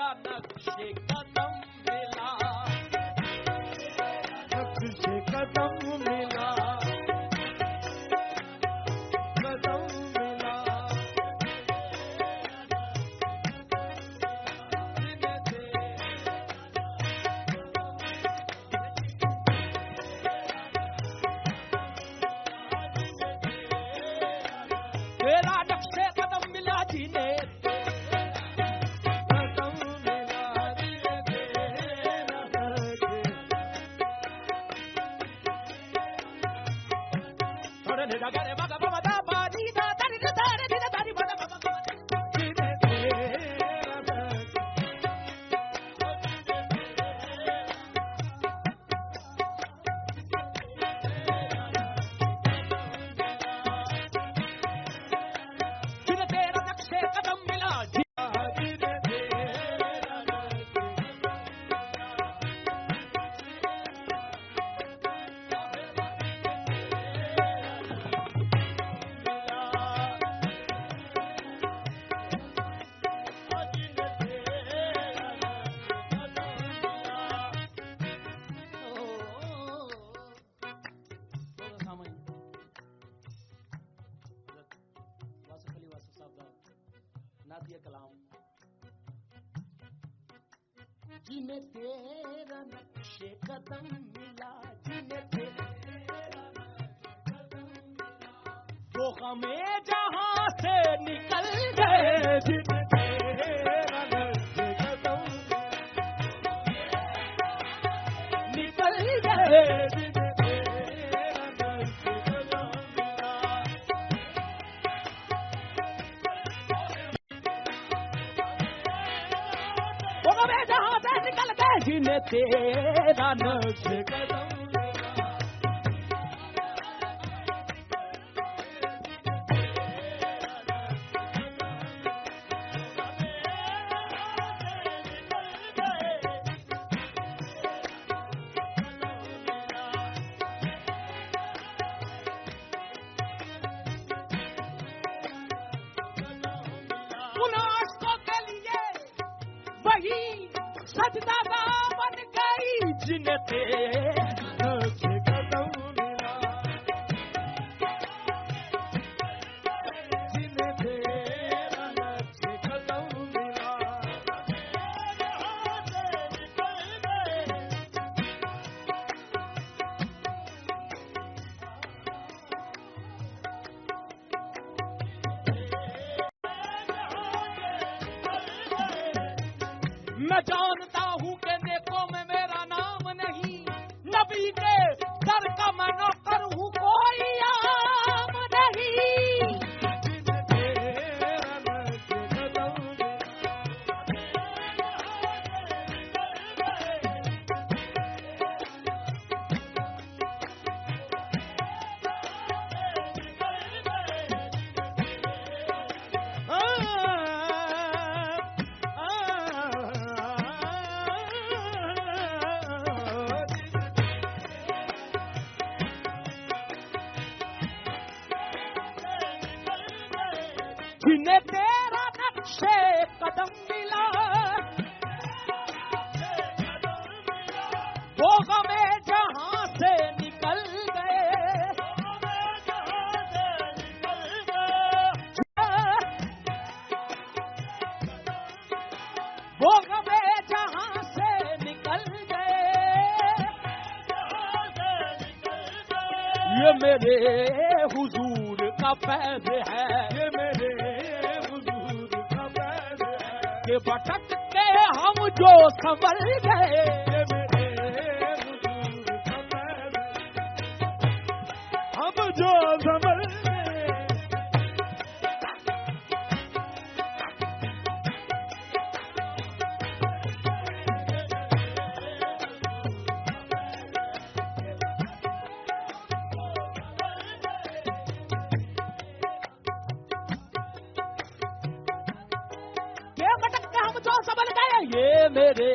नक्शे कदम मिला, नक्शे कदम मिला, कदम मिला, तेरा नक्शे कदम मिला जीने, कदम मिला जीने तेरा नक्शे। थोड़े ने जगह रे बाबा बाबा दा बाजी दा तारी दा तारी दा तारी बाबा बाबा जीने तेरा नक्शे। जीने तेरा नक्शे कदम मिला जी, जीने तेरा नक्शे। जिन्हें तेरा नक्शे कदम मिला, जिन्हें तेरा कदम मिला, वो हमें जहां से निकल गए, जिन्हें तेरा नक्शे कदम निकल गए, जिन्हें तेरा नक्शे कदम मिला। वो हमें जहां से निकल गए, जिन्हें तेरा नक्शे कदम मिला। उन आशिकों के लिए वही सजदा बन गई, जिन्हें तेरा नक्शे कदम मिला, जिन्हें तेरा नक्शे कदम मिला। मैं जानता हूँ कि नेकों में मेरा नाम नहीं, नबी के दर का मैं नौकर हूँ, कोई आम नहीं। जिन्हें तेरा नक्शे कदम मिला। जिन्हें तेरा नक्शे कदम मिला, वो हमें जहां से निकल गए, वो हमें जहां से निकल गए। ये मेरे हुजूर का फैज़ है, ये मेरे हुजूर का फैज़ है। कि भटक के हम जो संभल गए, ये मेरे हुजूर का फैज़ है। हम जो संभल गए। ये भटक के हम जो संभल गए, ये मेरे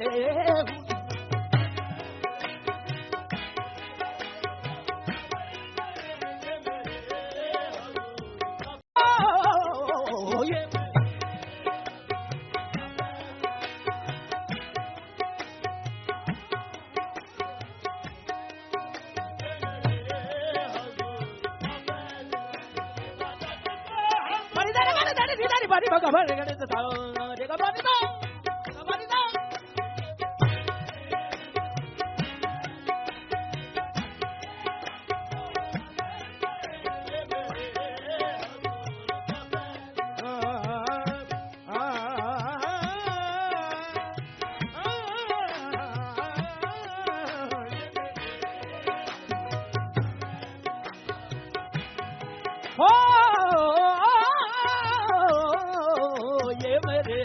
बारी बारी भगवान गणेश दाओ रेगा बारी दाओ बारी दाओ ये मेरे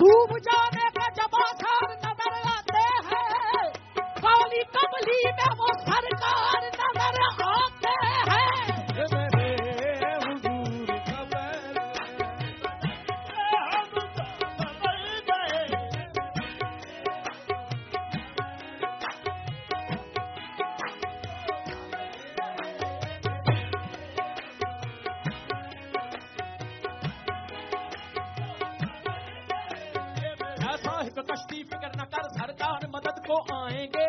डूब जाने के जब आसार नजर आते हैं काली कमली में वो सरकार नजर आते हैं कश्ती फिक्र न कर सरकार मदद को आएंगे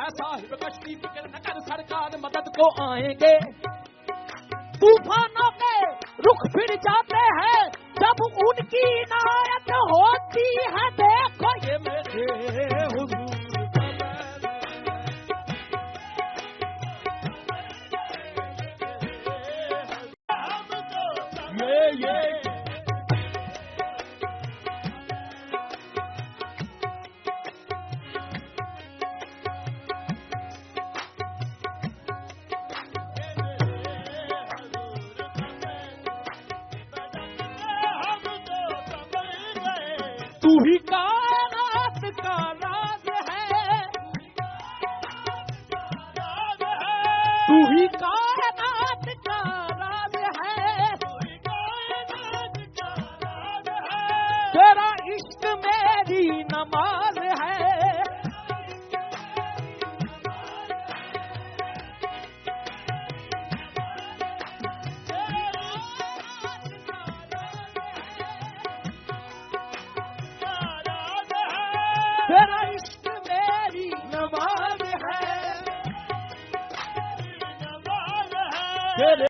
ऐसा ही कश्ती फिक्र न कर सरकार मदद को आएंगे तूफानों के रुख फिर जाते हैं जब उनकी इनायत होती है देखो ये मेरे हुजूर ये तू ही कायनात का राज है तू ही कायनात का राज है तेरा इश्क मेरी नमाज है तेरा इश्क मेरी नमाज है तेरे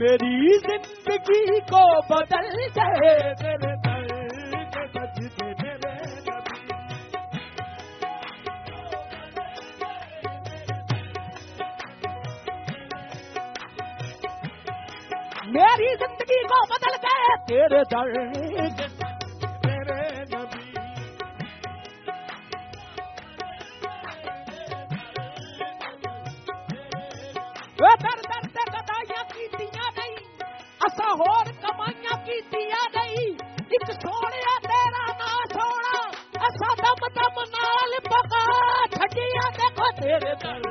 मेरी जिंदगी को बदल गए तेरे दर के सजदे मेरे नबी मेरी जिंदगी को बदल गए तेरे दर दर दर से गदाइयां की दिया नहीं असा होर कमाइयां की दिया नहीं एक सोनिया तेरा ना सोना असा दम दम नाल पका छड़िया देखो तेरे दर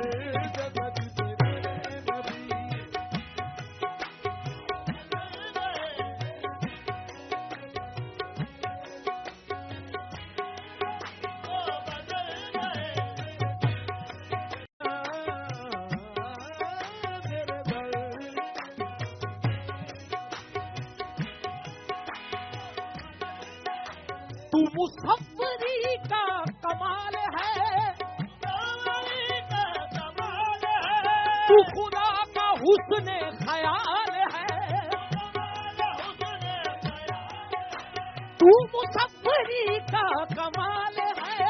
तू मुसव्वरी का कमाल है तू खुदा का हुस्न ख्याल है तू मुसव्वरी का कमाल है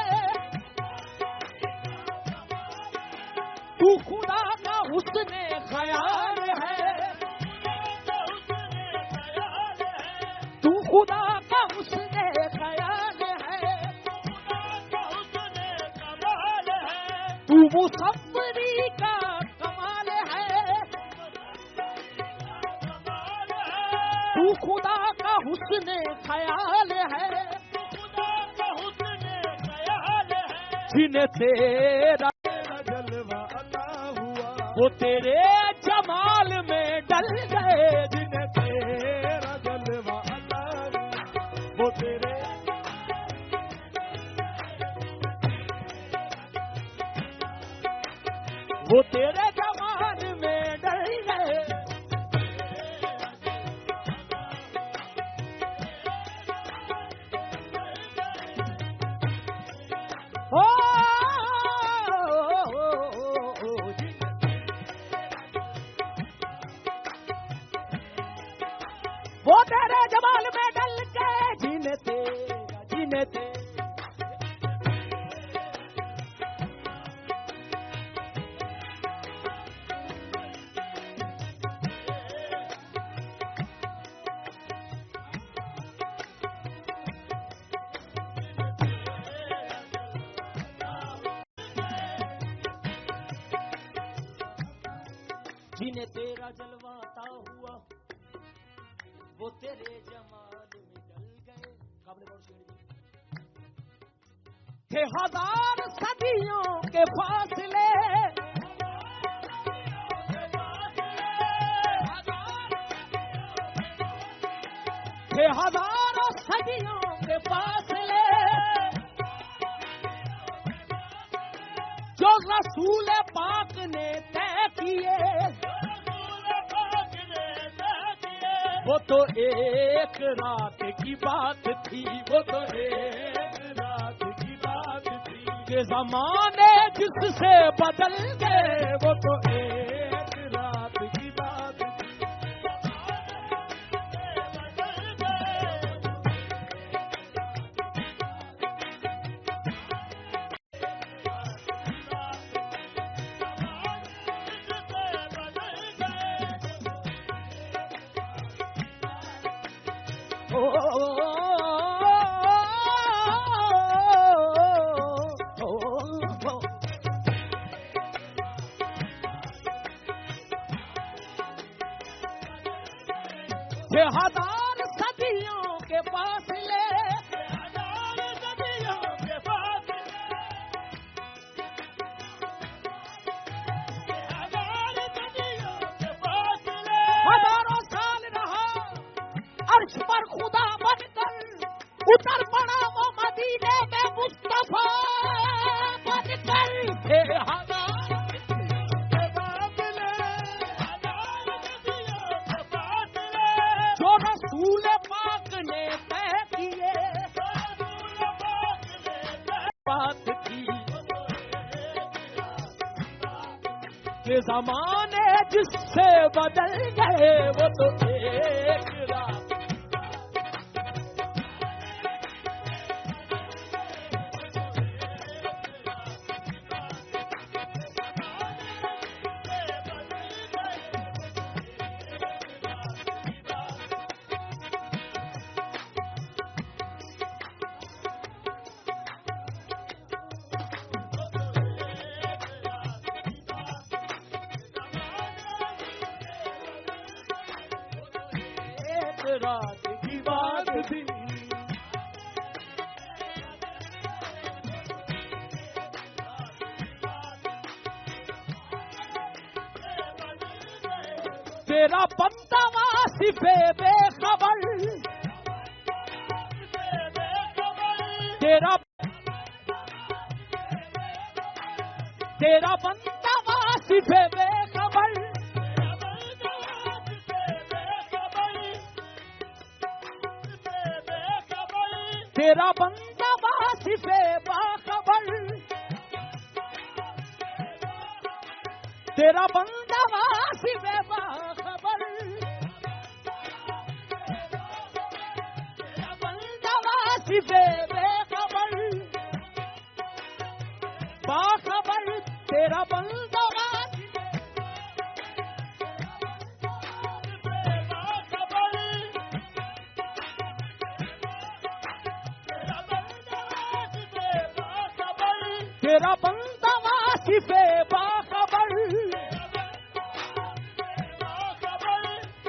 तू खुदा का हुस्न ख्याल है तू खुदा का हुस्न ख्याल है तू मुसव्वरी का कमाल है तू खुदा का हुस्न ख्याल है जिन्हें तेरा जलवा अता हुआ वो तेरे जमाल में डल गए जिन्हें तेरा जलवा अता हुआ वो तेरे जमाल में डल गए जिन्हें तेरा जलवाता हुआ वो तेरे जमाल में डल गए। काबिल गौर शेर जी के हजार सदियों के फासले के हजारों सदियों के फासले जो रसूल पाक ने तय किए वो तो एक रात की बात थी, वो तो एक रात की बात थी के जमाने जिससे बदल गए, वो तो एक रात की बात थी। हजार सदियों के फासले हजारों साल रहा अर्श पर खुदा बनकर, उतर पड़ा वो मदीने में मुस्तफा बनकर। जो रसूल पाक ने तय किए बात की के जमाने जिससे बदल गए, वो तो एक रात। रात की बात थी तेरा बंदा वासिफे बेखबर, तेरा बंदा वासिफे बेखबर, तेरा बंदा वासिफे बाखबर, तेरा बंदा वासिफे बाखबर, तेरा बंदा वासिफे बेखबर बाखबर, तेरा बंदा तेरा बंदा वासिफे बाखबर,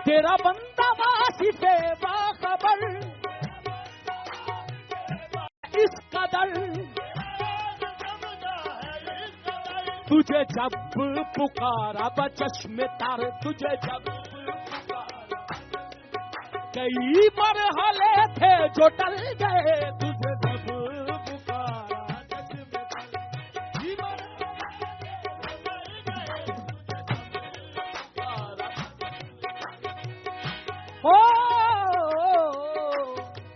तेरा बंदा वासिफे बाखबर, इस कदर तुझे जब पुकारा बचश्मे तार, तुझे जब पुकारा कई मरहले थे जो टल गए, तुझे जब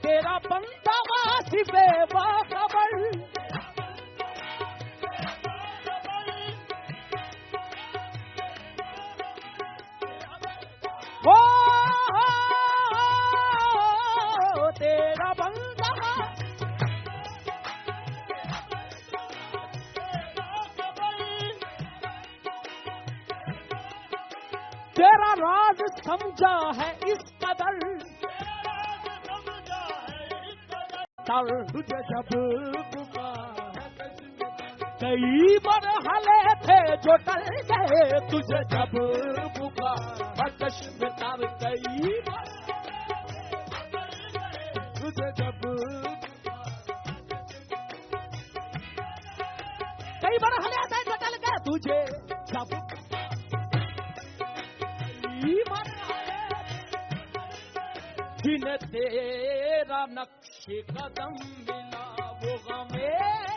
तेरा बंदा वासिफे बाखबर, तेरा बंदा तेरा राज समझा है इस कदर, तुझे जब पुकारा कई मरहले थे जो टल गए तुझे जब पुकार बकश बितार कई तुझे जब कई मरहले थे जो टल गए तुझे जब जिन्हें तेरा नक्शे कदम मिला वो गमे